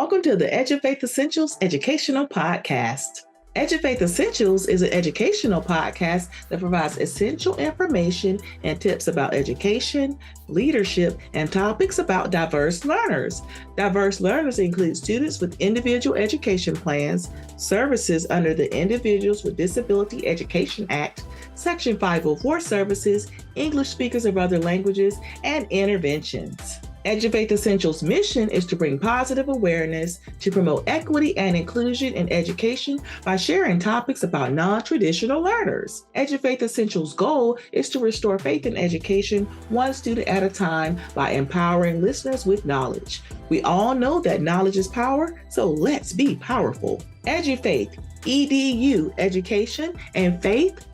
Welcome to the Edufaith Essentials Educational Podcast. Edufaith Essentials is an educational podcast that provides essential information and tips about education, leadership, and topics about diverse learners. Diverse learners include students with individual education plans, services under the Individuals with Disability Education Act, Section 504 services, English speakers of other languages, and interventions. Edufaith Essentials' mission is to bring positive awareness to promote equity and inclusion in education by sharing topics about non-traditional learners. Edufaith Essentials' goal is to restore faith in education one student at a time by empowering listeners with knowledge. We all know that knowledge is power, so let's be powerful. Edufaith, EDU, education, and faith,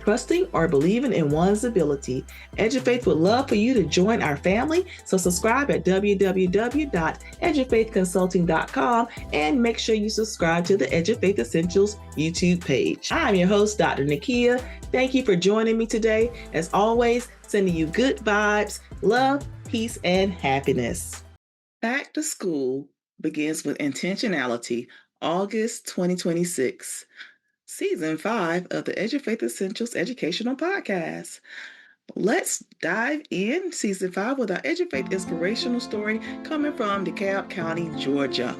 trusting or believing in one's ability. Edufaith would love for you to join our family, so subscribe at www.edufaithconsulting.com and make sure you subscribe to the Edufaith Essentials YouTube page. I'm your host, Dr. Nakia. Thank you for joining me today. As always, sending you good vibes, love, peace, and happiness. Back to school begins with Intentionality, August 2026. Season 5 of the Edufaith Essentials Educational Podcast. Let's dive in Season 5 with our Edufaith Inspirational story coming from DeKalb County, Georgia.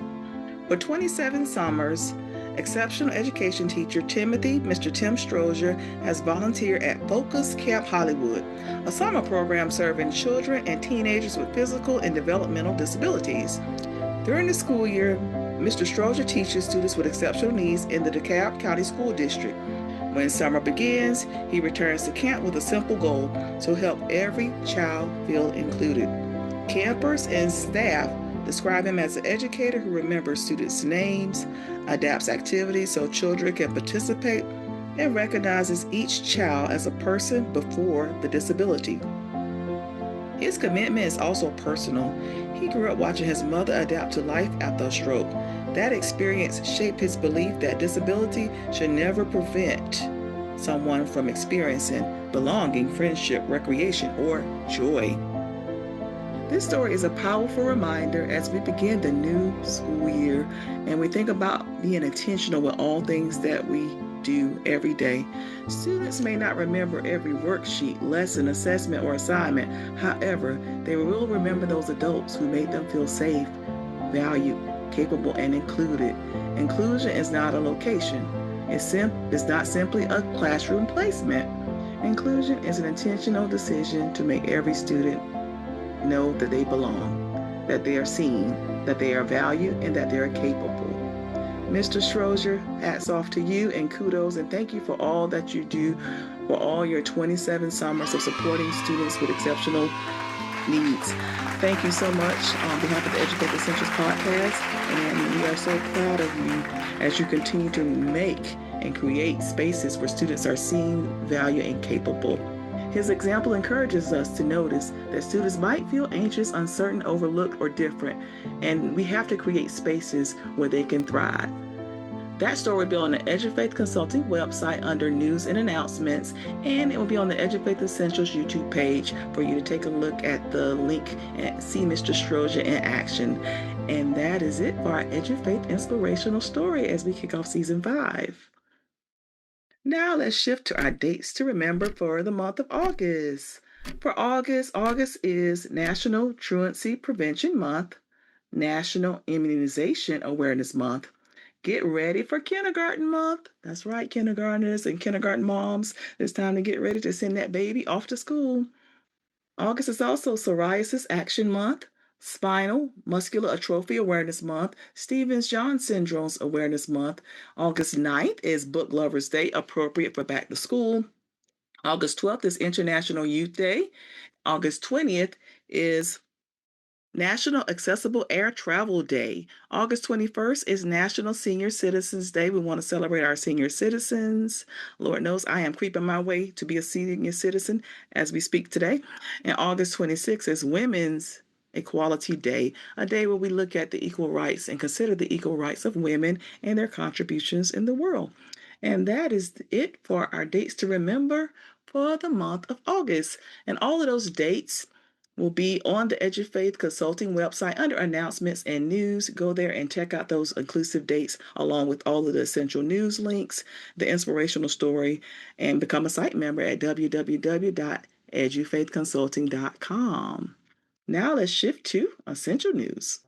For 27 summers, exceptional education teacher Mr. Tim Strozier has volunteered at Focus Camp Hollywood, a summer program serving children and teenagers with physical and developmental disabilities. During the school year, Mr. Strozier teaches students with exceptional needs in the DeKalb County School District. When summer begins, he returns to camp with a simple goal: to help every child feel included. Campers and staff describe him as an educator who remembers students' names, adapts activities so children can participate, and recognizes each child as a person before the disability. His commitment is also personal. He grew up watching his mother adapt to life after a stroke. That experience shaped his belief that disability should never prevent someone from experiencing belonging, friendship, recreation, or joy. This story is a powerful reminder as we begin the new school year and we think about being intentional with all things that we do every day. Students may not remember every worksheet, lesson, assessment, or assignment. However, they will remember those adults who made them feel safe, valued, capable, and included. Inclusion is not a location. It's not simply a classroom placement. Inclusion is an intentional decision to make every student know that they belong, that they are seen, that they are valued, and that they are capable. Mr. Strozier, hats off to you and kudos and thank you for all that you do for all your 27 summers of supporting students with exceptional needs. Thank you so much on behalf of the Edufaith Essentials Podcast, and we are so proud of you as you continue to make and create spaces where students are seen, valued, and capable. His example encourages us to notice that students might feel anxious, uncertain, overlooked, or different, and we have to create spaces where they can thrive. That story will be on the Edufaith Consulting website under News and Announcements, and it will be on the Edufaith Essentials YouTube page for you to take a look at the link and see Mr. Strozier in action. And that is it for our Edufaith Inspirational story as we kick off Season 5. Now let's shift to our dates to remember for the month of August. For August is National Truancy Prevention Month, National Immunization Awareness Month. Get ready for Kindergarten Month. That's right, kindergartners and kindergarten moms. It's time to get ready to send that baby off to school. August is also Psoriasis Action Month, Spinal Muscular Atrophy Awareness Month, Stevens-Jones Syndrome Awareness Month. August 9th is Book Lovers Day, appropriate for back to school. August 12th is International Youth Day. August 20th is National Accessible Air Travel Day. August 21st is National Senior Citizens Day. We want to celebrate our senior citizens. Lord knows I am creeping my way to be a senior citizen as we speak today. And August 26th is Women's Equality Day, a day where we look at the equal rights and consider the equal rights of women and their contributions in the world. And that is it for our dates to remember for the month of August. And all of those dates will be on the Edufaith Consulting website under announcements and news. Go there and check out those inclusive dates along with all of the essential news links, the inspirational story, and become a site member at www.edufaithconsulting.com. Now let's shift to essential news.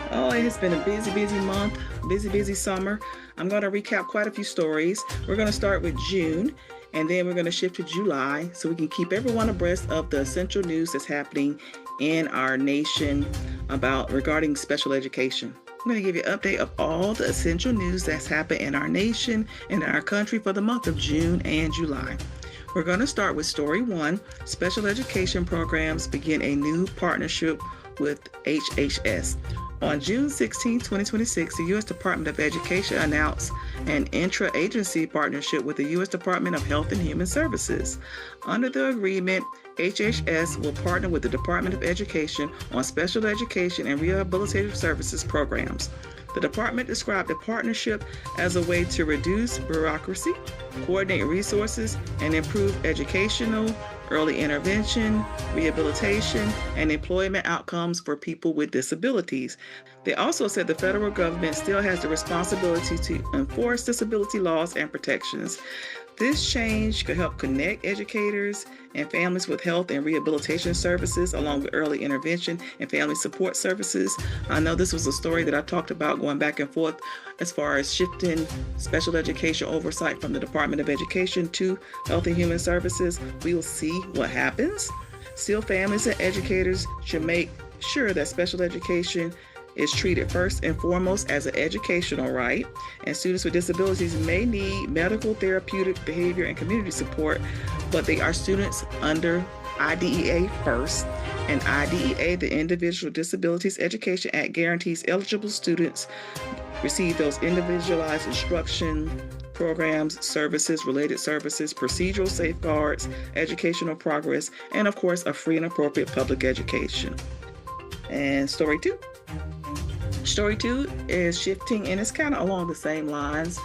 Oh, it has been a busy month, busy summer. I'm going to recap quite a few stories. We're going to start with June, and then we're going to shift to July so we can keep everyone abreast of the essential news that's happening in our nation regarding special education. I'm going to give you an update of all the essential news that's happened in our nation and in our country for the month of June and July. We're going to start with Story 1. Special education programs begin a new partnership with HHS. On June 16, 2026, the U.S. Department of Education announced an intra-agency partnership with the U.S. Department of Health and Human Services. Under the agreement, HHS will partner with the Department of Education on special education and rehabilitative services programs. The department described the partnership as a way to reduce bureaucracy, coordinate resources, and improve educational, early intervention, rehabilitation, and employment outcomes for people with disabilities. They also said the federal government still has the responsibility to enforce disability laws and protections. This change could help connect educators and families with health and rehabilitation services, along with early intervention and family support services. I know this was a story that I talked about going back and forth as far as shifting special education oversight from the Department of Education to Health and Human Services. We will see what happens. Still, families and educators should make sure that special education is treated first and foremost as an educational right, and students with disabilities may need medical, therapeutic, behavior, and community support, but they are students under IDEA first. And IDEA, the Individual Disabilities Education Act, guarantees eligible students receive those individualized instruction programs, services, related services, procedural safeguards, educational progress, and of course, a free and appropriate public education. And Story 2. Story 2 is shifting, and it's kind of along the same lines.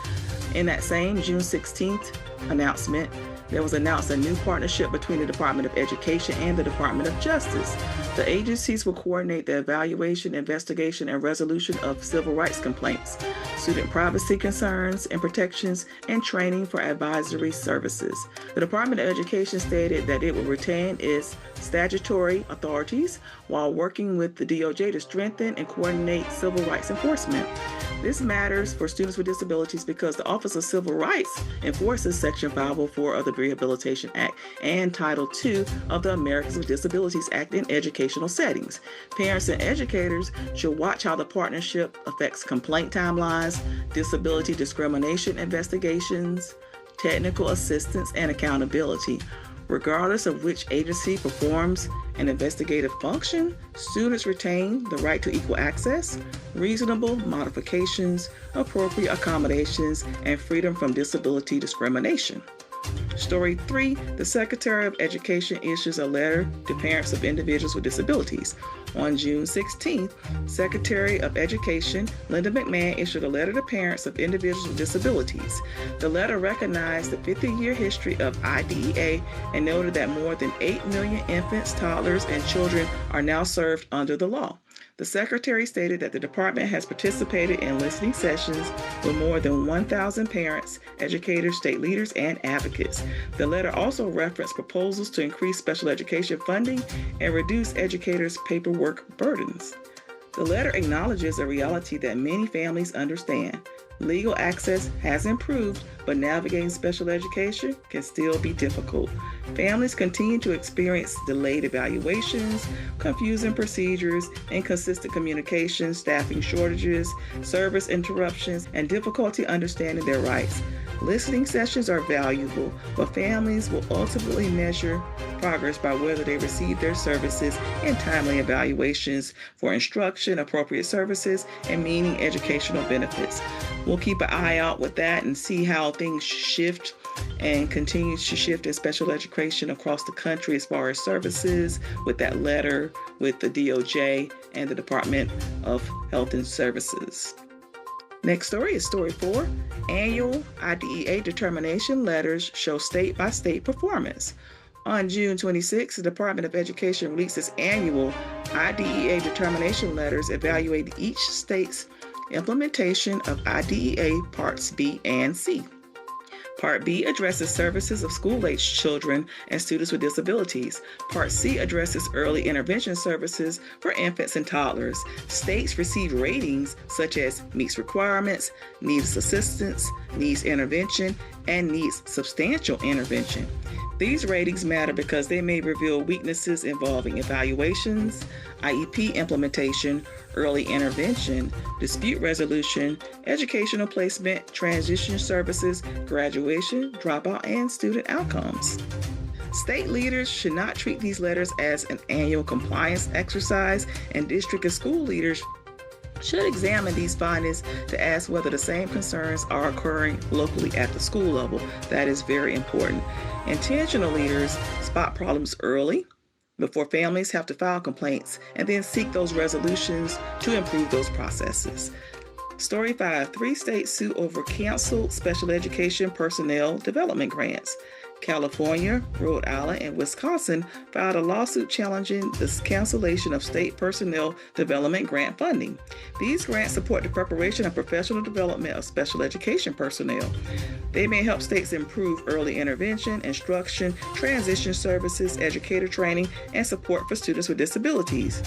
In that same June 16th announcement, there was announced a new partnership between the Department of Education and the Department of Justice. The agencies will coordinate the evaluation, investigation, and resolution of civil rights complaints, student privacy concerns and protections, and training for advisory services. The Department of Education stated that it will retain its statutory authorities while working with the DOJ to strengthen and coordinate civil rights enforcement. This matters for students with disabilities because the Office of Civil Rights enforces Section 504 of the Rehabilitation Act and Title II of the Americans with Disabilities Act in educational settings. Parents and educators should watch how the partnership affects complaint timelines, disability discrimination investigations, technical assistance, and accountability. Regardless of which agency performs an investigative function, students retain the right to equal access, reasonable modifications, appropriate accommodations, and freedom from disability discrimination. Story 3, the Secretary of Education issues a letter to parents of individuals with disabilities. On June 16th, Secretary of Education Linda McMahon issued a letter to parents of individuals with disabilities. The letter recognized the 50-year history of IDEA and noted that more than 8 million infants, toddlers, and children are now served under the law. The Secretary stated that the department has participated in listening sessions with more than 1,000 parents, educators, state leaders, and advocates. The letter also referenced proposals to increase special education funding and reduce educators' paperwork burdens. The letter acknowledges a reality that many families understand. Legal access has improved, but navigating special education can still be difficult. Families continue to experience delayed evaluations, confusing procedures, inconsistent communication, staffing shortages, service interruptions, and difficulty understanding their rights. Listening sessions are valuable, but families will ultimately measure progress by whether they receive their services and timely evaluations for instruction, appropriate services, and meaning educational benefits. We'll keep an eye out with that and see how things shift and continue to shift in special education across the country as far as services with that letter with the DOJ and the Department of Health and Services. Next story is Story 4. Annual IDEA determination letters show state-by-state performance. On June 26, the Department of Education released its annual IDEA determination letters evaluating each state's implementation of IDEA Parts B and C. Part B addresses services of school-aged children and students with disabilities. Part C addresses early intervention services for infants and toddlers. States receive ratings such as meets requirements, needs assistance, needs intervention, and needs substantial intervention. These ratings matter because they may reveal weaknesses involving evaluations, IEP implementation, early intervention, dispute resolution, educational placement, transition services, graduation, dropout, and student outcomes. State leaders should not treat these letters as an annual compliance exercise, and district and school leaders should examine these findings to ask whether the same concerns are occurring locally at the school level. That is very important. Intentional leaders spot problems early, before families have to file complaints, and then seek those resolutions to improve those processes. Story 5, 3 states sue over canceled special education personnel development grants. California, Rhode Island, and Wisconsin filed a lawsuit challenging the cancellation of state personnel development grant funding. These grants support the preparation and professional development of special education personnel. They may help states improve early intervention, instruction, transition services, educator training, and support for students with disabilities.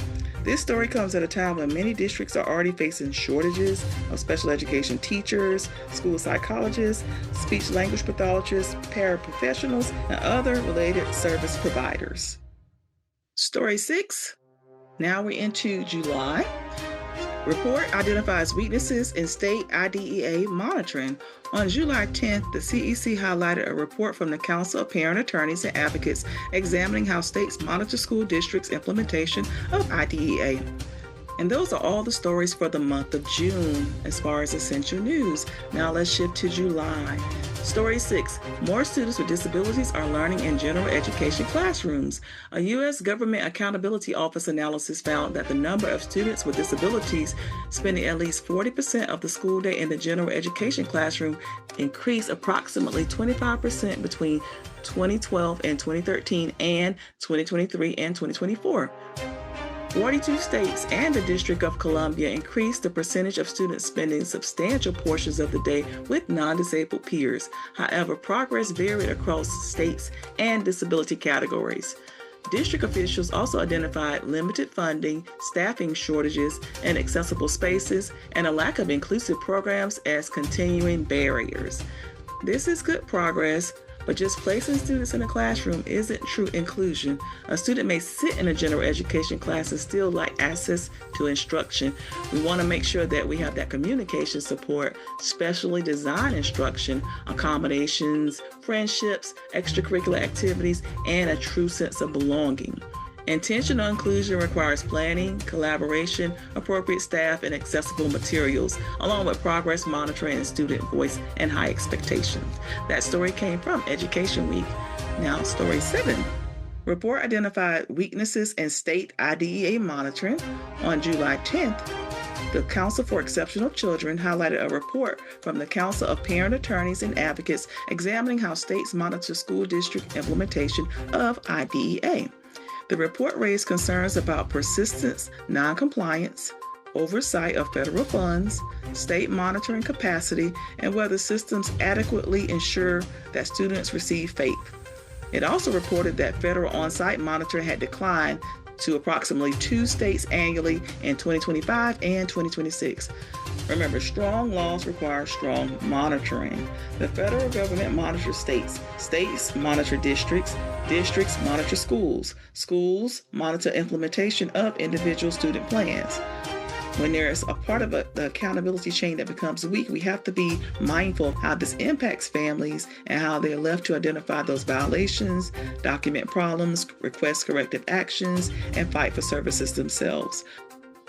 This story comes at a time when many districts are already facing shortages of special education teachers, school psychologists, speech language pathologists, paraprofessionals, and other related service providers. Story 6. Now we're into July. Report identifies weaknesses in state IDEA monitoring. On July 10th, the CEC highlighted a report from the Council of Parent Attorneys and Advocates examining how states monitor school districts' implementation of IDEA. And those are all the stories for the month of June as far as essential news. Now let's shift to July. Story 6. More students with disabilities are learning in general education classrooms. A U.S. Government Accountability Office analysis found that the number of students with disabilities spending at least 40% of the school day in the general education classroom increased approximately 25% between 2012 and 2013 and 2023 and 2024. 42 states and the District of Columbia increased the percentage of students spending substantial portions of the day with non-disabled peers. However, progress varied across states and disability categories. District officials also identified limited funding, staffing shortages, inaccessible spaces, and a lack of inclusive programs as continuing barriers. This is good progress, but just placing students in a classroom isn't true inclusion. A student may sit in a general education class and still lack access to instruction. We want to make sure that we have that communication support, specially designed instruction, accommodations, friendships, extracurricular activities, and a true sense of belonging. Intentional inclusion requires planning, collaboration, appropriate staff, and accessible materials, along with progress monitoring and student voice and high expectations. That story came from Education Week. Now, story 7. Report identified weaknesses in state IDEA monitoring. On July 10th, the Council for Exceptional Children highlighted a report from the Council of Parent Attorneys and Advocates examining how states monitor school district implementation of IDEA. The report raised concerns about persistence, noncompliance, oversight of federal funds, state monitoring capacity, and whether systems adequately ensure that students receive FAPE. It also reported that federal on-site monitoring had declined to approximately 2 states annually in 2025 and 2026. Remember, strong laws require strong monitoring. The federal government monitors states. States monitor districts. Districts monitor schools. Schools monitor implementation of individual student plans. When there's a part of the accountability chain that becomes weak, we have to be mindful of how this impacts families and how they're left to identify those violations, document problems, request corrective actions, and fight for services themselves.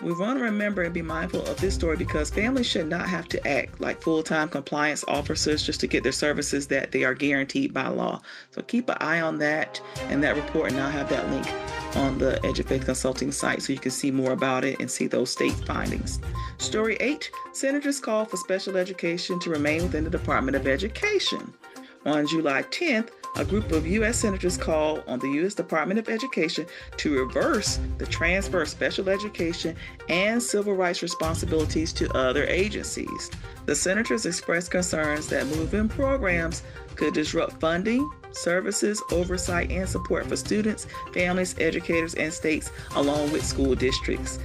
We want to remember and be mindful of this story because families should not have to act like full-time compliance officers just to get their services that they are guaranteed by law. So keep an eye on that and that report, and I'll have that link on the Edufaith Consulting site so you can see more about it and see those state findings. Story 8, senators call for special education to remain within the Department of Education. On July 10th, a group of U.S. senators called on the U.S. Department of Education to reverse the transfer of special education and civil rights responsibilities to other agencies. The senators expressed concerns that move-in programs could disrupt funding, services, oversight, and support for students, families, educators, and states, along with school districts.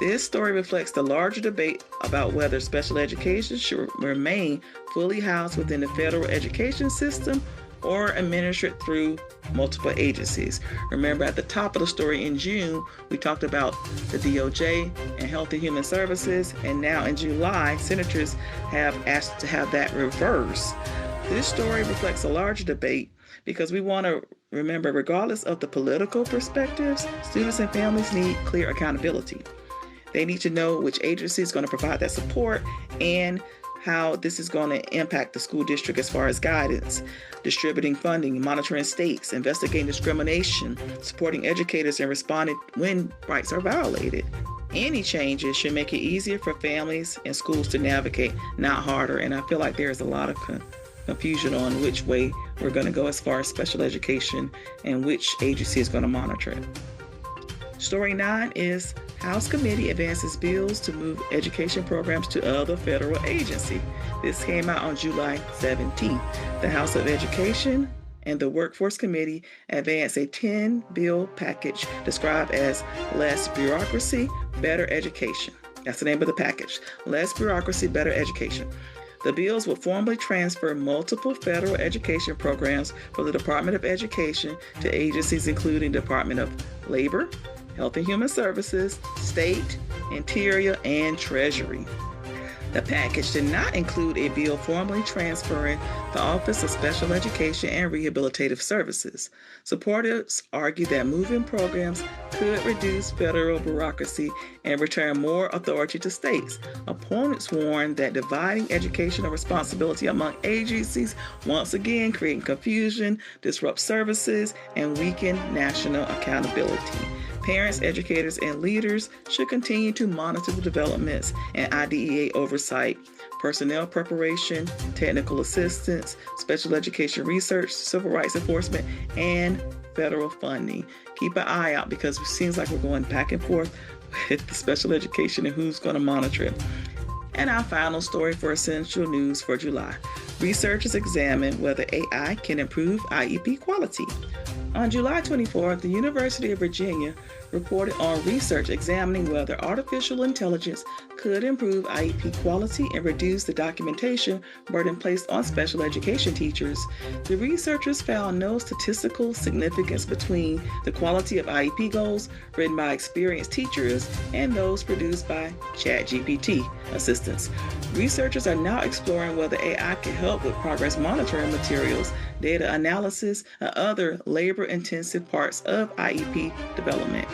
This story reflects the larger debate about whether special education should remain fully housed within the federal education system or administered through multiple agencies. Remember, at the top of the story in June, we talked about the DOJ and Health and Human Services, and now in July, senators have asked to have that reversed. This story reflects a larger debate because we want to remember, regardless of the political perspectives, students and families need clear accountability. They need to know which agency is going to provide that support and how this is going to impact the school district as far as guidance, distributing funding, monitoring states, investigating discrimination, supporting educators, and responding when rights are violated. Any changes should make it easier for families and schools to navigate, not harder. And I feel like there's a lot of confusion on which way we're going to go as far as special education and which agency is going to monitor it. Story 9 is House Committee advances bills to move education programs to other federal agency. This came out on July 17th. The House of Education and the Workforce Committee advanced a 10-bill package described as less bureaucracy, better education. That's the name of the package. Less bureaucracy, better education. The bills will formally transfer multiple federal education programs from the Department of Education to agencies including Department of Labor, Health and Human Services, State, Interior, and Treasury. The package did not include a bill formally transferring the Office of Special Education and Rehabilitative Services. Supporters argue that moving programs could reduce federal bureaucracy and return more authority to states. Opponents warn that dividing educational responsibility among agencies once again creating confusion, disrupt services, and weaken national accountability. Parents, educators, and leaders should continue to monitor the developments and IDEA oversight, personnel preparation, technical assistance, special education research, civil rights enforcement, and federal funding. Keep an eye out because it seems like we're going back and forth with the special education and who's going to monitor it. And our final story for Essential News for July. Researchers examine whether AI can improve IEP quality. On July 24th, the University of Virginia reported on research examining whether artificial intelligence could improve IEP quality and reduce the documentation burden placed on special education teachers. The researchers found no statistical significance between the quality of IEP goals written by experienced teachers and those produced by ChatGPT assistants. Researchers are now exploring whether AI can help with progress monitoring materials, data analysis, and other labor-intensive parts of IEP development.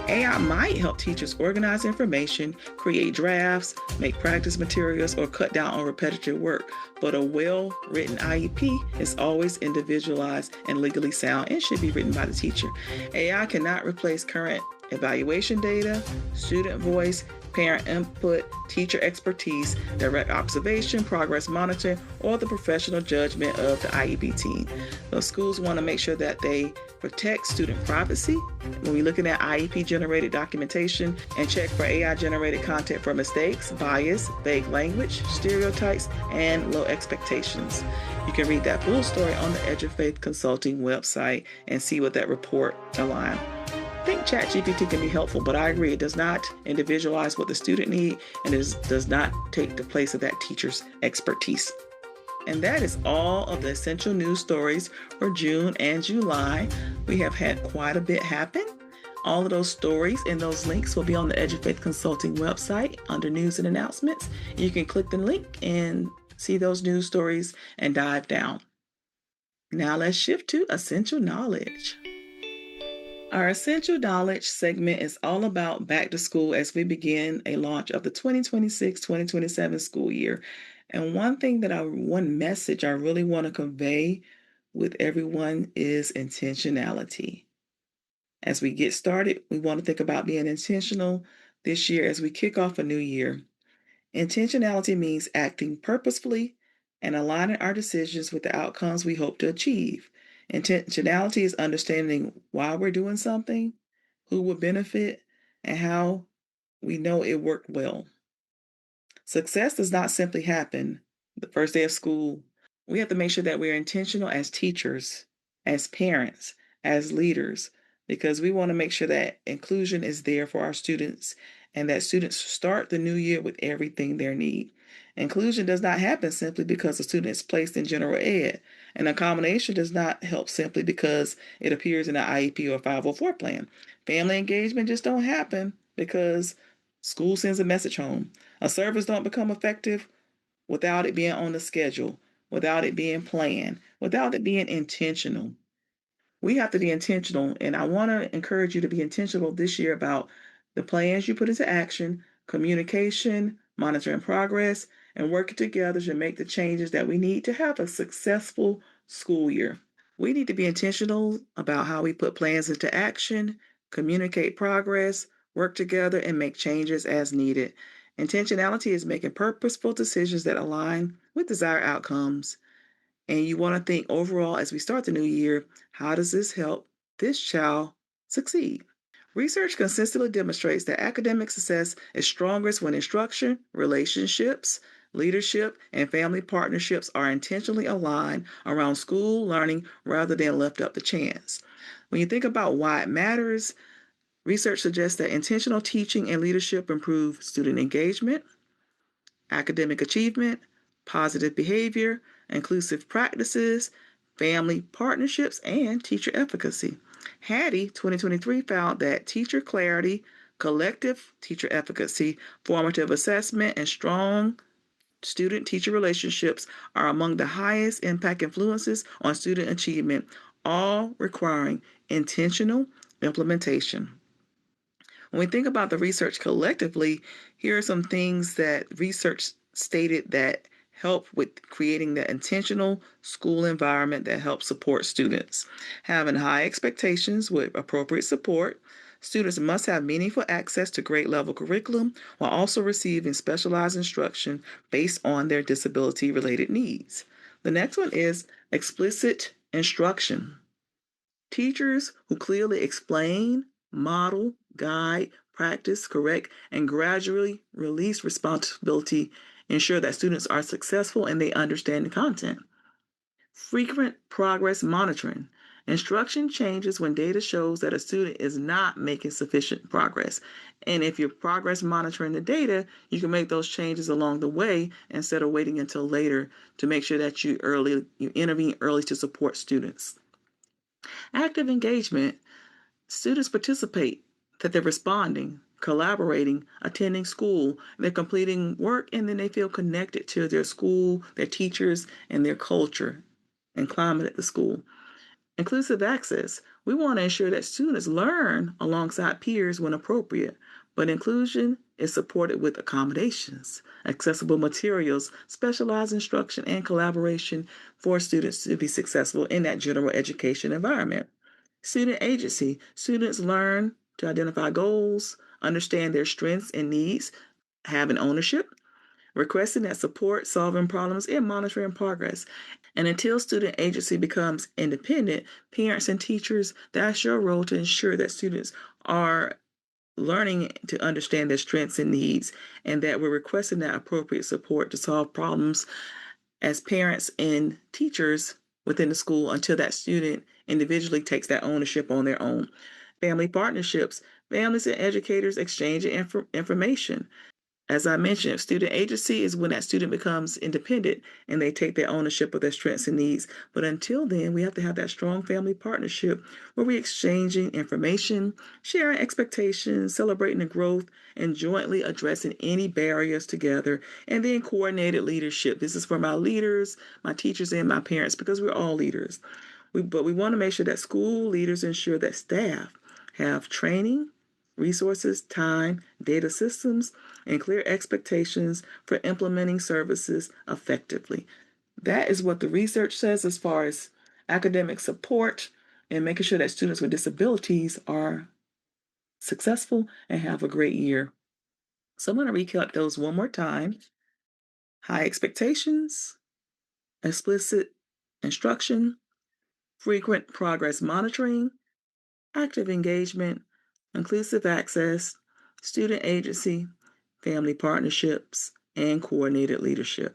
AI might help teachers organize information, create drafts, make practice materials, or cut down on repetitive work, but a well-written IEP is always individualized and legally sound and should be written by the teacher. AI cannot replace current evaluation data, student voice, parent input, teacher expertise, direct observation, progress monitoring, or the professional judgment of the IEP team. Those schools want to make sure that they protect student privacy when we're looking at IEP-generated documentation and check for AI-generated content for mistakes, bias, vague language, stereotypes, and low expectations. You can read that full story on the Edufaith Consulting website and see what that report aligns. I think ChatGPT can be helpful, but I agree it does not individualize what the student needs and does not take the place of that teacher's expertise. And that is all of the essential news stories for June and July. We have had quite a bit happen. All of those stories and those links will be on the Edufaith Consulting website under news and announcements. You can click the link and see those news stories and dive down. Now let's shift to essential knowledge. Our Essential Knowledge segment is all about back to school as we begin a launch of the 2026-2027 school year. And one message I really want to convey with everyone is intentionality. As we get started, we want to think about being intentional this year as we kick off a new year. Intentionality means acting purposefully, and aligning our decisions with the outcomes we hope to achieve. Intentionality is understanding why we're doing something, who will benefit, and how we know it worked well. Success does not simply happen the first day of school. We have to make sure that we're intentional as teachers, as parents, as leaders, because we want to make sure that inclusion is there for our students and that students start the new year with everything they need. Inclusion does not happen simply because a student is placed in general ed, and accommodation does not help simply because it appears in an IEP or 504 plan. Family engagement just don't happen because school sends a message home. A service don't become effective without it being on the schedule, without it being planned, without it being intentional. We have to be intentional, and I want to encourage you to be intentional this year about the plans you put into action, communication, monitoring progress, and working together to make the changes that we need to have a successful school year. We need to be intentional about how we put plans into action, communicate progress, work together, and make changes as needed. Intentionality is making purposeful decisions that align with desired outcomes. And you want to think overall as we start the new year, how does this help this child succeed? Research consistently demonstrates that academic success is strongest when instruction, relationships, leadership, and family partnerships are intentionally aligned around school learning rather than left up to chance. When you think about why it matters, research suggests that intentional teaching and leadership improve student engagement, academic achievement, positive behavior, inclusive practices, family partnerships, and teacher efficacy. Hattie 2023 found that teacher clarity, collective teacher efficacy, formative assessment, and strong student teacher relationships are among the highest impact influences on student achievement, all requiring intentional implementation. When we think about the research collectively, here are some things that research stated that help with creating the intentional school environment that helps support students. Having high expectations with appropriate support. Students must have meaningful access to grade level curriculum while also receiving specialized instruction based on their disability related needs. The next one is explicit instruction. Teachers who clearly explain, model, guide, practice, correct, and gradually release responsibility ensure that students are successful and they understand the content. Frequent progress monitoring. Instruction changes when data shows that a student is not making sufficient progress. And if you're progress monitoring the data, you can make those changes along the way instead of waiting until later to make sure that you intervene early to support students. Active engagement. Students participate, that they're responding, collaborating, attending school, they're completing work, and then they feel connected to their school, their teachers, and their culture and climate at the school. Inclusive access. We want to ensure that students learn alongside peers when appropriate, but inclusion is supported with accommodations, accessible materials, specialized instruction, and collaboration for students to be successful in that general education environment. Student agency. Students learn to identify goals, understand their strengths and needs, having ownership, requesting that support, solving problems, and monitoring progress. And until student agency becomes independent, parents and teachers, that's your role to ensure that students are learning to understand their strengths and needs and that we're requesting that appropriate support to solve problems as parents and teachers within the school until that student individually takes that ownership on their own. Family partnerships, families and educators exchanging information. As I mentioned, student agency is when that student becomes independent and they take their ownership of their strengths and needs. But until then, we have to have that strong family partnership where we're exchanging information, sharing expectations, celebrating the growth, and jointly addressing any barriers together. And then coordinated leadership. This is for my leaders, my teachers, and my parents because we're all leaders. But we want to make sure that school leaders ensure that staff have training, resources, time, data systems, and clear expectations for implementing services effectively. That is what the research says as far as academic support and making sure that students with disabilities are successful and have a great year. So I'm going to recap those one more time. High expectations, explicit instruction, frequent progress monitoring, active engagement, inclusive access, student agency, family partnerships, and coordinated leadership.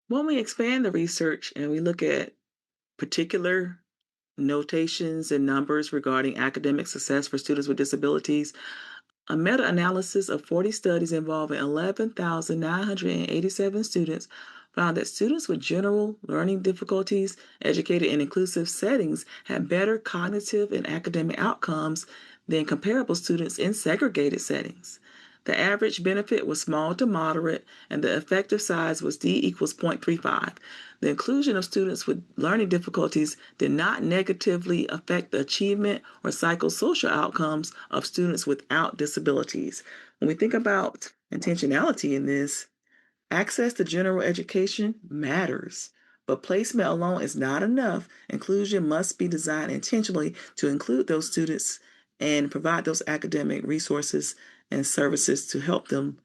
When we expand the research and we look at particular notations and numbers regarding academic success for students with disabilities, a meta-analysis of 40 studies involving 11,987 students found that students with general learning difficulties educated in inclusive settings had better cognitive and academic outcomes than comparable students in segregated settings. The average benefit was small to moderate, and the effective size was D equals 0.35. The inclusion of students with learning difficulties did not negatively affect the achievement or psychosocial outcomes of students without disabilities. When we think about intentionality in this, access to general education matters, but placement alone is not enough. Inclusion must be designed intentionally to include those students and provide those academic resources and services to help them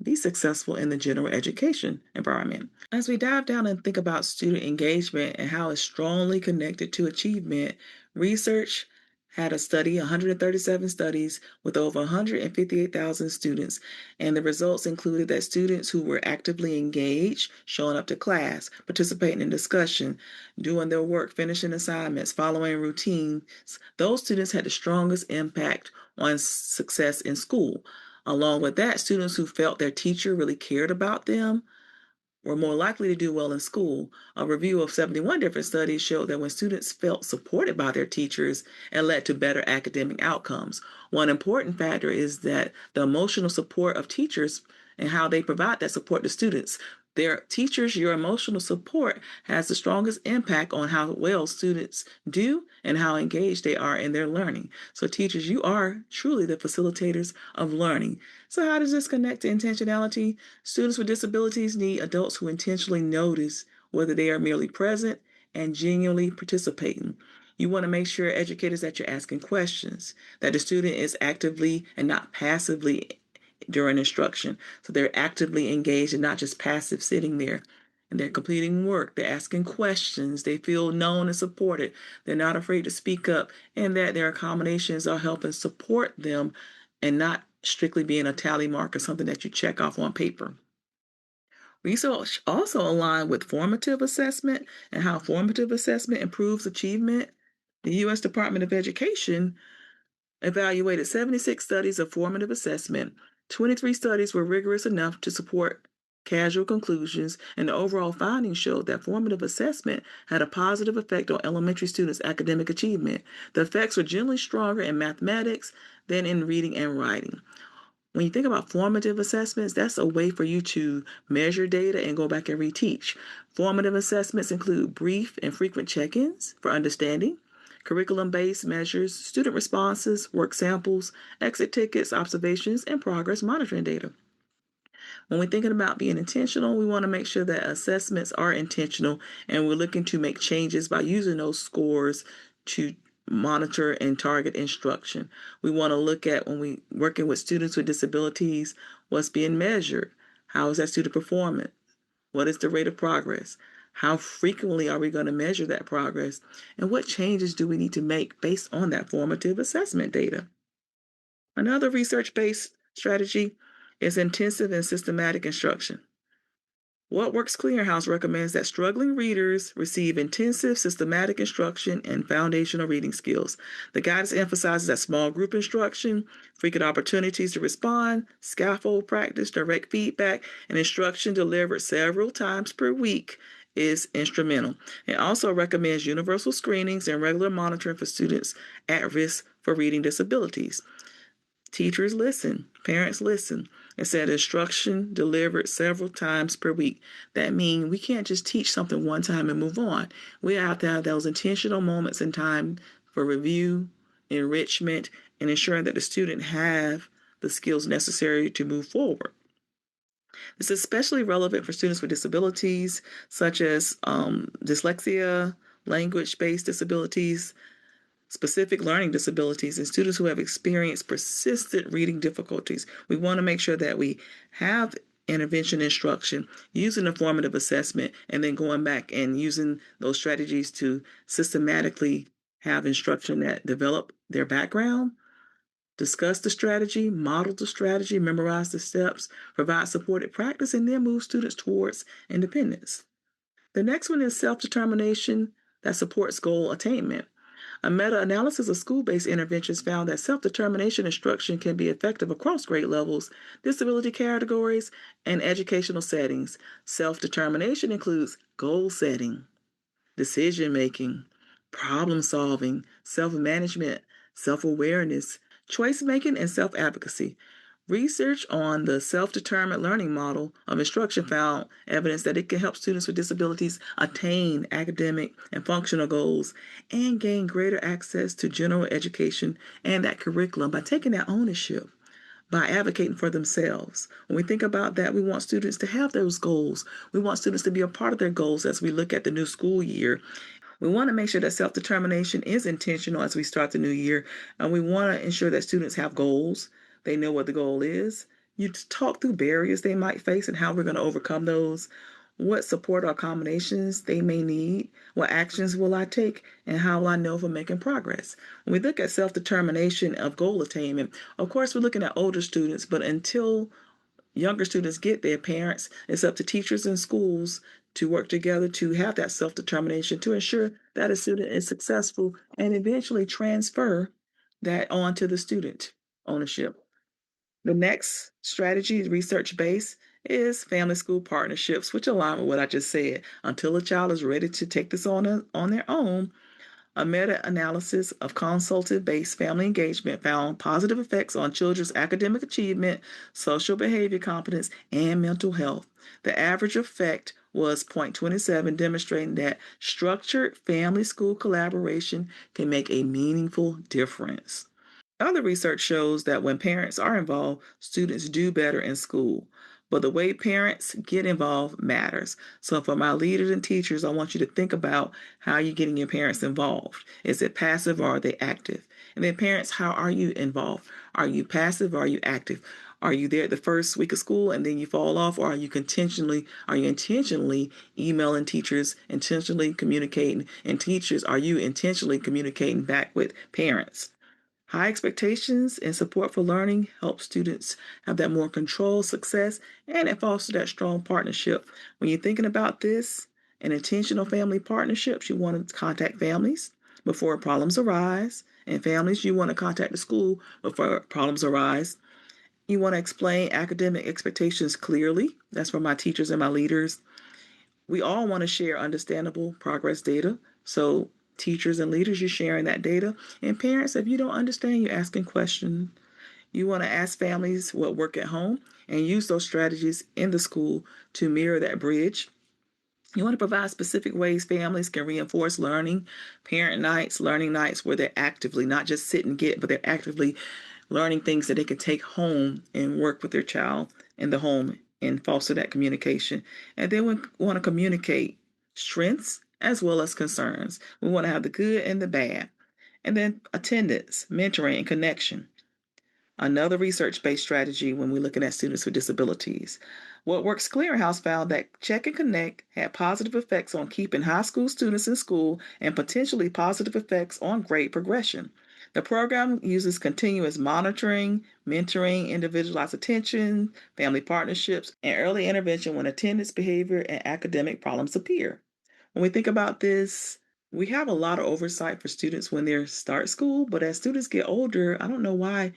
be successful in the general education environment. As we dive down and think about student engagement and how it's strongly connected to achievement, research had a study, 137 studies with over 158,000 students, and the results included that students who were actively engaged, showing up to class, participating in discussion, doing their work, finishing assignments, following routines, those students had the strongest impact on success in school. Along with that, students who felt their teacher really cared about them were more likely to do well in school. A review of 71 different studies showed that when students felt supported by their teachers, it led to better academic outcomes. One important factor is that the emotional support of teachers and how they provide that support to students. Their teachers, your emotional support has the strongest impact on how well students do and how engaged they are in their learning. So, teachers, you are truly the facilitators of learning. So, how does this connect to intentionality? Students with disabilities need adults who intentionally notice whether they are merely present and genuinely participating. You want to make sure, educators, that you're asking questions, that the student is actively and not passively during instruction. So they're actively engaged and not just passive sitting there. And they're completing work. They're asking questions. They feel known and supported. They're not afraid to speak up, and that their accommodations are helping support them and not strictly being a tally mark or something that you check off on paper. Research also aligned with formative assessment and how formative assessment improves achievement. The U.S. Department of Education evaluated 76 studies of formative assessment. 23 studies were rigorous enough to support casual conclusions, and the overall findings showed that formative assessment had a positive effect on elementary students' academic achievement. The effects were generally stronger in mathematics than in reading and writing. When you think about formative assessments, that's a way for you to measure data and go back and reteach. Formative assessments include brief and frequent check-ins for understanding, curriculum-based measures, student responses, work samples, exit tickets, observations, and progress monitoring data. When we're thinking about being intentional, we want to make sure that assessments are intentional, and we're looking to make changes by using those scores to monitor and target instruction. We want to look at, when we working with students with disabilities, what's being measured. How is that student performing? What is the rate of progress? How frequently are we going to measure that progress? And what changes do we need to make based on that formative assessment data? Another research-based strategy is intensive and systematic instruction. What Works Clearinghouse recommends that struggling readers receive intensive, systematic instruction and foundational reading skills. The guidance emphasizes that small group instruction, frequent opportunities to respond, scaffold practice, direct feedback, and instruction delivered several times per week is instrumental. It also recommends universal screenings and regular monitoring for students at risk for reading disabilities. Teachers listen, parents listen. It said instruction delivered several times per week. That means we can't just teach something one time and move on. We have to have those intentional moments in time for review, enrichment, and ensuring that the student have the skills necessary to move forward. This is especially relevant for students with disabilities such as dyslexia, language-based disabilities, specific learning disabilities, and students who have experienced persistent reading difficulties. We want to make sure that we have intervention instruction, using a formative assessment, and then going back and using those strategies to systematically have instruction that develop their background, discuss the strategy, model the strategy, memorize the steps, provide supported practice, and then move students towards independence. The next one is self-determination that supports goal attainment. A meta-analysis of school-based interventions found that self-determination instruction can be effective across grade levels, disability categories, and educational settings. Self-determination includes goal setting, decision making, problem solving, self management, self awareness, choice making, and self advocacy. Research on the self determined learning model of instruction found evidence that it can help students with disabilities attain academic and functional goals and gain greater access to general education and that curriculum by taking that ownership, by advocating for themselves. When we think about that, we want students to have those goals. We want students to be a part of their goals as we look at the new school year. We want to make sure that self-determination is intentional as we start the new year, and we want to ensure that students have goals. They know what the goal is. You talk through barriers they might face and how we're going to overcome those, what support or accommodations they may need, what actions will I take, and how will I know if I'm making progress. When we look at self-determination of goal attainment, of course, we're looking at older students, but until younger students get their parents, it's up to teachers and schools to work together to have that self-determination to ensure that a student is successful and eventually transfer that on to the student ownership. The next strategy, research-based, is family-school partnerships, which align with what I just said. Until a child is ready to take this on their own, a meta-analysis of consultative-based family engagement found positive effects on children's academic achievement, social behavior competence, and mental health. The average effect was 0.27, demonstrating that structured family-school collaboration can make a meaningful difference. Other research shows that when parents are involved, students do better in school. But the way parents get involved matters. So, for my leaders and teachers, I want you to think about how you're getting your parents involved. Is it passive or are they active? And then, parents, how are you involved? Are you passive or are you active? Are you there at the first week of school and then you fall off, or are you intentionally emailing teachers, intentionally communicating? And teachers, are you intentionally communicating back with parents? High expectations and support for learning help students have that more controlled success, and it fosters that strong partnership. When you're thinking about this and intentional family partnerships, you want to contact families before problems arise, and families, you want to contact the school before problems arise. You want to explain academic expectations clearly. That's for my teachers and my leaders. We all want to share understandable progress data. So, teachers and leaders, you're sharing that data. And parents, if you don't understand, you're asking questions. You want to ask families what work at home and use those strategies in the school to mirror that bridge. You want to provide specific ways families can reinforce learning, parent nights, learning nights where they're actively, not just sit and get, but they're actively learning things that they can take home and work with their child in the home and foster that communication. And then we want to communicate strengths as well as concerns. We want to have the good and the bad. And then attendance, mentoring, and connection. Another research-based strategy when we're looking at students with disabilities. What Works Clearinghouse found that Check and Connect had positive effects on keeping high school students in school and potentially positive effects on grade progression. The program uses continuous monitoring, mentoring, individualized attention, family partnerships, and early intervention when attendance, behavior, and academic problems appear. When we think about this, we have a lot of oversight for students when they start school, but as students get older, I don't know why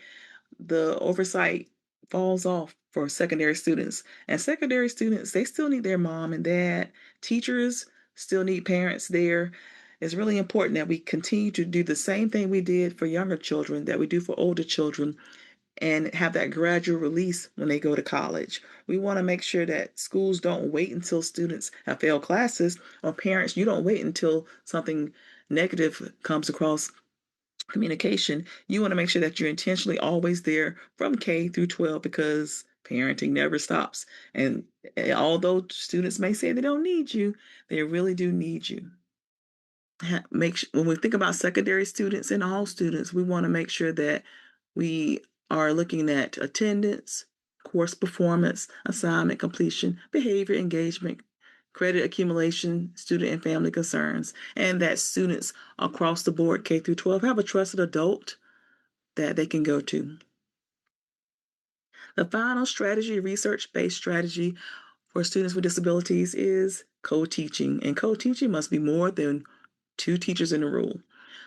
the oversight falls off for secondary students. And secondary students, they still need their mom and dad. Teachers still need parents there. It's really important that we continue to do the same thing we did for younger children that we do for older children and have that gradual release when they go to college. We want to make sure that schools don't wait until students have failed classes, or parents, you don't wait until something negative comes across communication. You want to make sure that you're intentionally always there from K through 12 because parenting never stops. And although students may say they don't need you, they really do need you. When we think about secondary students and all students, we want to make sure that we are looking at attendance, course performance, assignment completion, behavior engagement, credit accumulation, student and family concerns, and that students across the board, K through 12, have a trusted adult that they can go to. The final strategy, research-based strategy for students with disabilities, is co-teaching. And co-teaching must be more than two teachers in a room.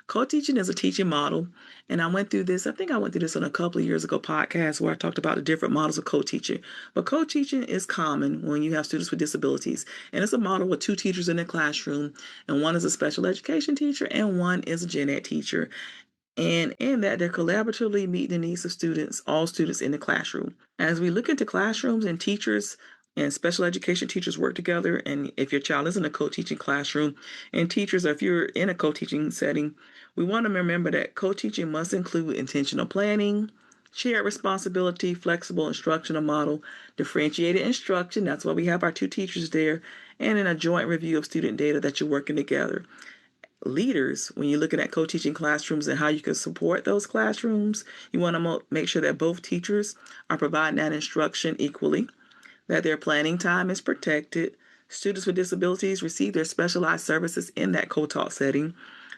Co-teaching is a teaching model, and I went through this. I think I went through this on a couple of years ago podcast where I talked about the different models of co-teaching. But co-teaching is common when you have students with disabilities, and it's a model with two teachers in the classroom, and one is a special education teacher and one is a gen ed teacher. And in that, they're collaboratively meeting the needs of students, all students in the classroom. As we look into classrooms and teachers and special education teachers work together, and if your child is in a co-teaching classroom, and teachers, if you're in a co-teaching setting, we want to remember that co-teaching must include intentional planning, shared responsibility, flexible instructional model, differentiated instruction, that's why we have our two teachers there, and in a joint review of student data that you're working together. Leaders, when you're looking at co-teaching classrooms and how you can support those classrooms, you want to make sure that both teachers are providing that instruction equally, that their planning time is protected, students with disabilities receive their specialized services in that co-taught setting,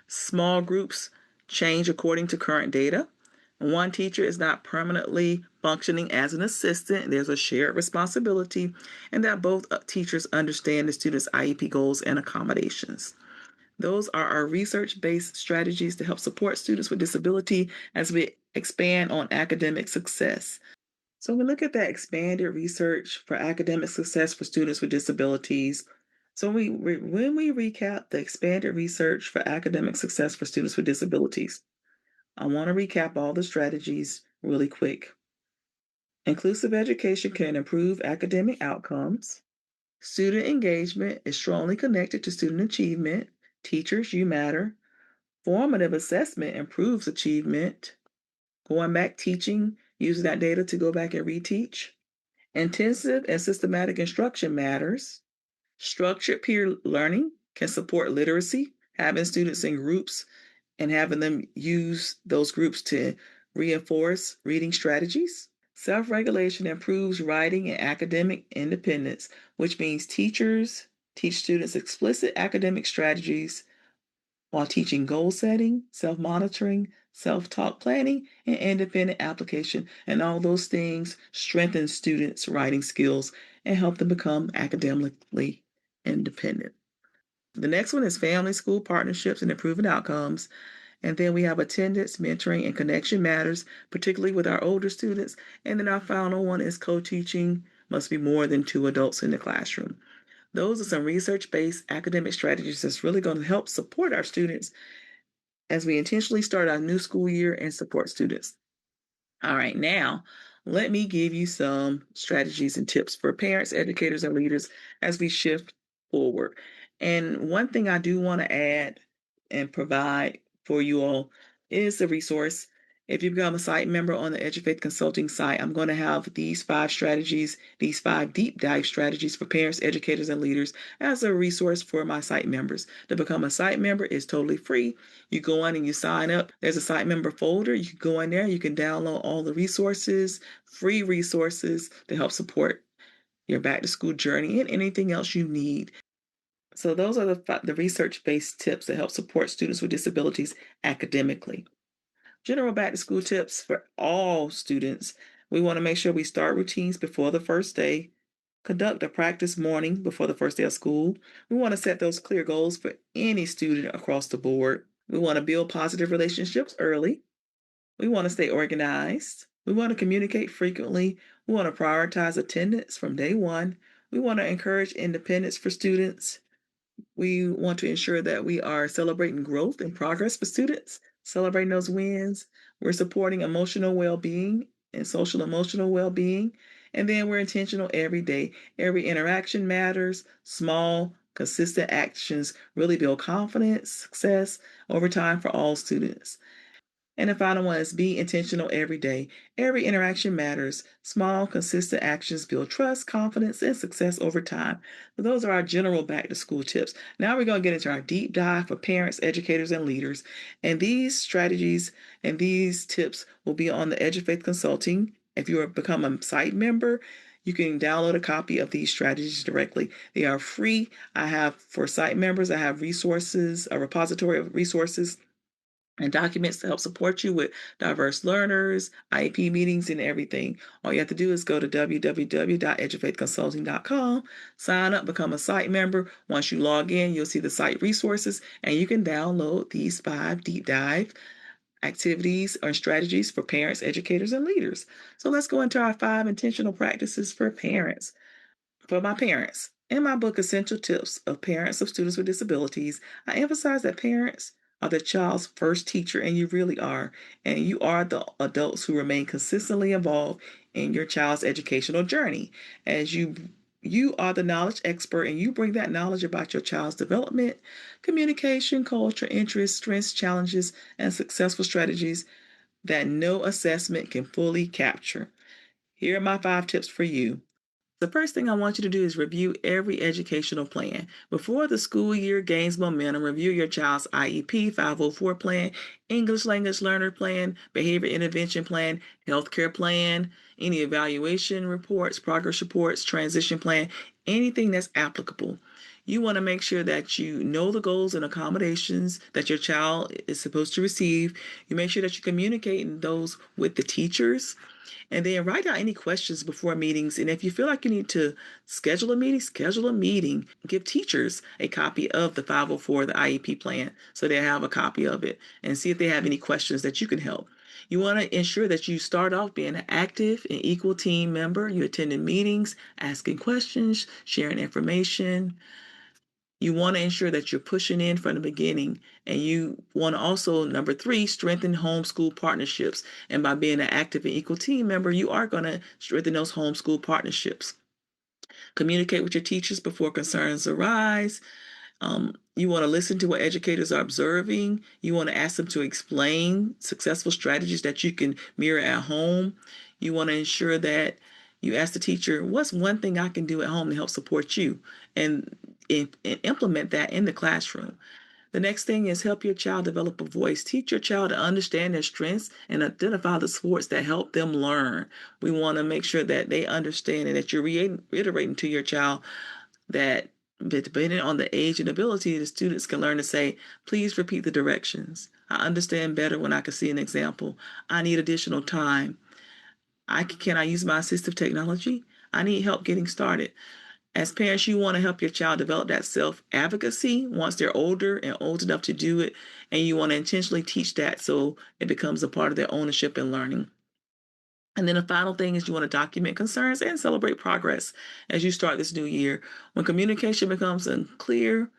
small groups change according to current data, one teacher is not permanently functioning as an assistant, there's a shared responsibility, and that both teachers understand the students' IEP goals and accommodations. Those are our research-based strategies to help support students with disability as we expand on academic success. So we look at that expanded research for academic success for students with disabilities. So when we recap the expanded research for academic success for students with disabilities, I want to recap all the strategies really quick. Inclusive education can improve academic outcomes. Student engagement is strongly connected to student achievement. Teachers, you matter. Formative assessment improves achievement. Going back teaching, using that data to go back and reteach. Intensive and systematic instruction matters. Structured peer learning can support literacy, having students in groups and having them use those groups to reinforce reading strategies. Self regulation improves writing and academic independence, which means teachers teach students explicit academic strategies while teaching goal setting, self monitoring, self taught planning, and independent application. And all those things strengthen students' writing skills and help them become academically independent. The next one is family school partnerships and improving outcomes. And then we have attendance, mentoring, and connection matters, particularly with our older students. And then our final one is co-teaching must be more than two adults in the classroom. Those are some research-based academic strategies that's really going to help support our students as we intentionally start our new school year and support students. All right, now let me give you some strategies and tips for parents, educators, and leaders as we shift forward. And one thing I do want to add and provide for you all is a resource. If you become a site member on the Edufaith Consulting site, I'm going to have these 5 strategies, these 5 deep dive strategies for parents, educators, and leaders as a resource for my site members. To become a site member is totally free. You go on and you sign up. There's a site member folder. You can go in there. You can download all the resources, free resources to help support your back to school journey and anything else you need. So those are the research-based tips that help support students with disabilities academically. General back to school tips for all students. We want to make sure we start routines before the first day, conduct a practice morning before the first day of school. We want to set those clear goals for any student across the board. We want to build positive relationships early. We want to stay organized. We want to communicate frequently. We want to prioritize attendance from day one. We want to encourage independence for students. We want to ensure that we are celebrating growth and progress for students, celebrating those wins. We're supporting emotional well-being and social emotional well-being. And then we're intentional every day. Every interaction matters. Small, consistent actions really build confidence, success over time for all students. And the final one is be intentional every day. Every interaction matters. Small, consistent actions build trust, confidence, and success over time. So those are our general back to school tips. Now we're going to get into our deep dive for parents, educators, and leaders. And these strategies and these tips will be on the Edufaith Consulting If you become a site member, you can download a copy of these strategies directly. They are free. I have, for site members, I have resources, a repository of resources and documents to help support you with diverse learners, IEP meetings, and everything. All you have to do is go to www.edufaithconsulting.com, sign up, become a site member. Once you log in, you'll see the site resources, and you can download these 5 deep dive activities or strategies for parents, educators, and leaders. So let's go into our 5 intentional practices for parents. For my parents, in my book, Essential Tips of Parents of Students with Disabilities, I emphasize that parents are the child's first teacher, and you really are. And you are the adults who remain consistently involved in your child's educational journey. As you are the knowledge expert, and you bring that knowledge about your child's development, communication, culture, interests, strengths, challenges, and successful strategies that no assessment can fully capture. Here are my 5 tips for you. The first thing I want you to do is review every educational plan. Before the school year gains momentum, review your child's IEP, 504 plan, English language learner plan, behavior intervention plan, healthcare plan, any evaluation reports, progress reports, transition plan, anything that's applicable. You want to make sure that you know the goals and accommodations that your child is supposed to receive. You make sure that you communicate those with the teachers. And then write down any questions before meetings. And if you feel like you need to schedule a meeting, schedule a meeting. Give teachers a copy of the 504, the IEP plan, so they have a copy of it, and see if they have any questions that you can help. You want to ensure that you start off being an active and equal team member. You attending meetings, asking questions, sharing information. You want to ensure that you're pushing in from the beginning. And you want to also, number 3, strengthen homeschool partnerships. And by being an active and equal team member, you are going to strengthen those homeschool partnerships. Communicate with your teachers before concerns arise. You want to listen to what educators are observing. You want to ask them to explain successful strategies that you can mirror at home. You want to ensure that you ask the teacher, what's one thing I can do at home to help support you? And implement that in the classroom. The next thing is help your child develop a voice. Teach your child to understand their strengths and identify the supports that help them learn. We want to make sure that they understand and that you're reiterating to your child that depending on the age and ability, the students can learn to say, please repeat the directions. I understand better when I can see an example. I need additional time. Can I use my assistive technology? I need help getting started. As parents, you want to help your child develop that self-advocacy once they're older and old enough to do it, and you want to intentionally teach that so it becomes a part of their ownership and learning. And then the final thing is you want to document concerns and celebrate progress as you start this new year. When communication becomes unclear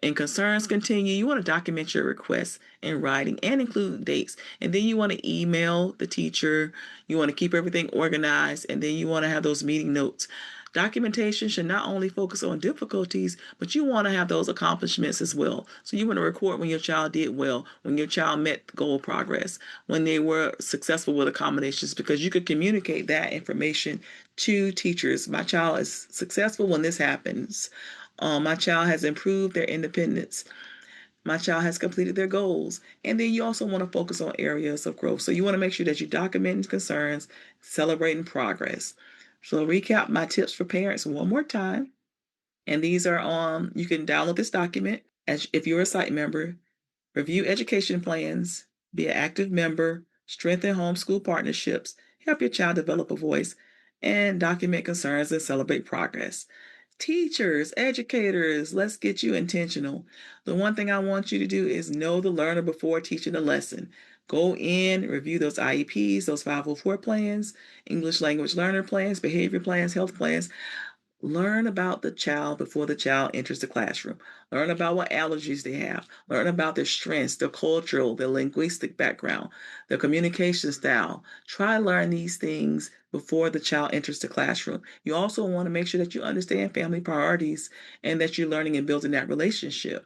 and concerns continue, you want to document your requests in writing and include dates. And then you want to email the teacher. You want to keep everything organized, and then you want to have those meeting notes. Documentation should not only focus on difficulties, but you want to have those accomplishments as well. So you want to record when your child did well, when your child met goal progress, when they were successful with accommodations, because you could communicate that information to teachers. My child is successful when this happens. My child has improved their independence. My child has completed their goals. And then you also want to focus on areas of growth. So you want to make sure that you document concerns, celebrating progress. So recap my tips for parents one more time. And these are on, you can download this document as if you're a site member, review education plans, be an active member, strengthen homeschool partnerships, help your child develop a voice, and document concerns and celebrate progress. Teachers, educators, let's get you intentional. The one thing I want you to do is know the learner before teaching the lesson. Go in, review those IEPs, those 504 plans, English language learner plans, behavior plans, health plans. Learn about the child before the child enters the classroom. Learn about what allergies they have. Learn about their strengths, their cultural, their linguistic background, their communication style. Try to learn these things before the child enters the classroom. You also want to make sure that you understand family priorities and that you're learning and building that relationship.